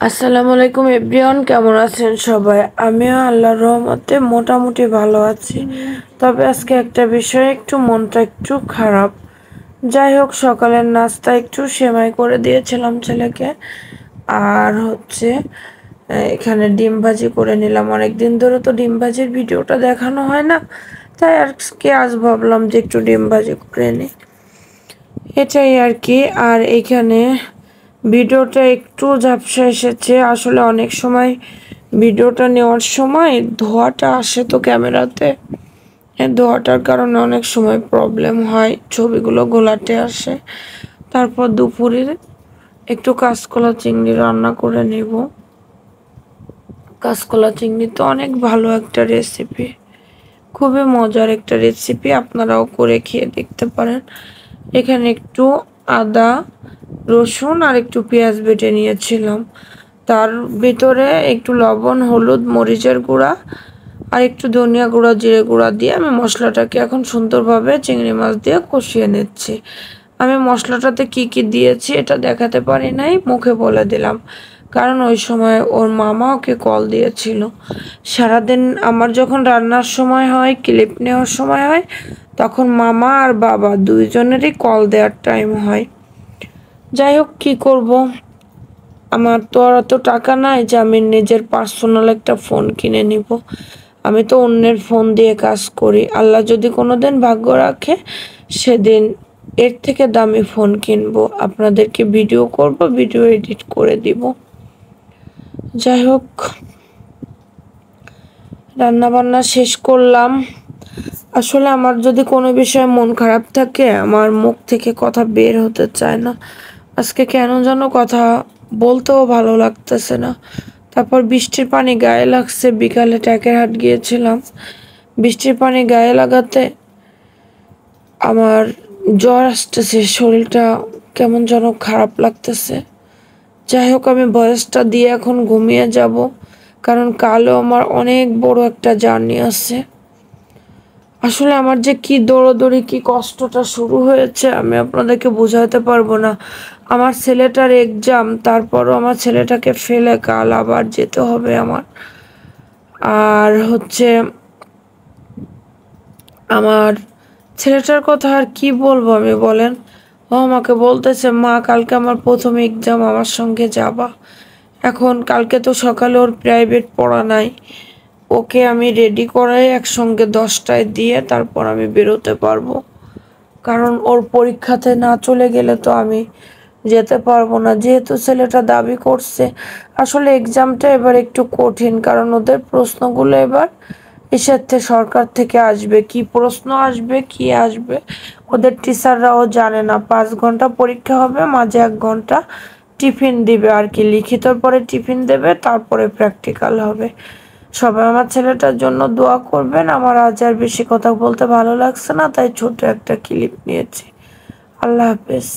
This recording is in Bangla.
আসসালামু আলাইকুম এভরিওয়ান, কেমন আছেন সবাই? আমিও আল্লাহর রহমতে মোটামুটি ভালো আছি। তবে আজকে একটা বিষয়ে একটু মনটা একটু খারাপ। যাই হোক, সকালের নাস্তা একটু সেমাই করে দিয়েছিলাম ছেলেকে। আর এখানে ডিম ভাজি করে নিলাম। অনেকদিন ধরে তো ডিম ভাজির ভিডিওটা দেখানো হয় না, তাই আজ ভাবলাম যে একটু ডিম ভাজি করে নিই, এটাই আর কি। আর এইখানে ভিডিওটা একটু ঝাপসা এসেছে। আসলে অনেক সময় ভিডিওটা নেওয়ার সময় ধোঁয়াটা আসে তো ক্যামেরাতে, এই ধোঁয়াটার কারণে অনেক সময় প্রবলেম হয়, ছবিগুলো ঘোলাটে আসে। তারপর দুপুরে একটু কাঁচকলা চিংড়ি রান্না করে নেব। কাঁচকলা চিংড়ি তো অনেক ভালো একটা রেসিপি, খুবই মজার একটা রেসিপি, আপনারাও করে খেয়ে দেখতে পারেন। এখানে একটু আদা, রসুন আর একটু পেঁয়াজ বেটে নিয়েছিলাম। তার ভিতরে একটু লবণ, হলুদ, মরিচের গুঁড়া আর একটু ধনিয়া গুঁড়া, জিরে গুঁড়া দিয়ে আমি মশলাটাকে এখন সুন্দরভাবে চিংড়ি মাছ দিয়ে কষিয়ে নিচ্ছি। আমি মশলাটাতে কি কি দিয়েছি এটা দেখাতে পারি নাই, মুখে বলে দিলাম, কারণ ওই সময় ওর মামা ওকে কল দিয়েছিল। সারাদিন আমার যখন রান্নার সময় হয়, ক্লিপ নেওয়ার সময় হয়, তখন মামা আর বাবা দুইজনেরই কল দেওয়ার টাইম হয়। যাই হোক, কী করব, আমার তো আর অত টাকা নাই যে আমি নিজের পার্সোনাল একটা ফোন কিনে নিব। আমি তো অন্যের ফোন দিয়ে কাজ করি। আল্লাহ যদি কোনোদিন ভাগ্য রাখে, সেদিন এর থেকে দামি ফোন কিনবো, আপনাদেরকে ভিডিও করব, ভিডিও এডিট করে দিব। যাই হোক, রান্না বান্না শেষ করলাম। আসলে আমার যদি কোনো বিষয়ে মন খারাপ থাকে, আমার মুখ থেকে কথা বের হতে চায় না। আজকে কেন যেন কথা বলতেও ভালো লাগতেছে না। তারপর বৃষ্টির পানি গায়ে লাগছে, বিকালে ট্যাকের হাট গিয়েছিলাম। বৃষ্টির পানি গায়ে লাগাতে আমার জ্বর আসতেছে, শরীরটা কেমন যেন খারাপ লাগতেছে। যাই হোক, আমি ভয়েসটা দিয়ে এখন ঘুমিয়ে যাব, কারণ কালও আমার অনেক বড় একটা জার্নি আছে। আসলে আমার যে কি দৌড়াদৌড়ি, কি কষ্টটা শুরু হয়েছে আমি আপনাদেরকে বোঝাতে পারবো না। আমার ছেলেটার এক্সাম, তারপরও আমার ছেলেটাকে ফেলে কাল আবার যেতে হবে আমার। আর আমার ছেলেটার কথা আর কি বলবো আমি, বলেন। ও আমাকে বলতেছে, মা কালকে আমার প্রথম এক্সাম, আমার সঙ্গে যাবা। এখন কালকে তো সকালে ওর প্রাইভেট পড়া নাই, ওকে আমি রেডি করাই একসঙ্গে 10টায় দিয়ে তারপর আমি বেরোতে পারবো। কারণ ওর পরীক্ষাতে না চলে গেলে তো আমি যেতে পারবো না, যেহেতু ছেলেটা দাবি করছে। আসলে এক্সামটা এবার একটু কঠিন, কারণ ওদের প্রশ্নগুলো এবার এসেছে সরকার থেকে আসবে, কি প্রশ্ন আসবে কি আসবে ওদের টিচাররাও জানে না। 5 ঘন্টা পরীক্ষা হবে, মাঝে 1 ঘন্টা টিফিন দিবে আর কি, লিখিতর পরে টিফিন দেবে, তারপরে প্র্যাকটিক্যাল হবে। সবাই আমার ছেলেটার জন্য দোয়া করবেন। আমার আজ আর বেশি কথা বলতে ভালো লাগছে না, তাই ছোট একটা ক্লিপ নিয়েছি। আল্লাহ হাফেজ।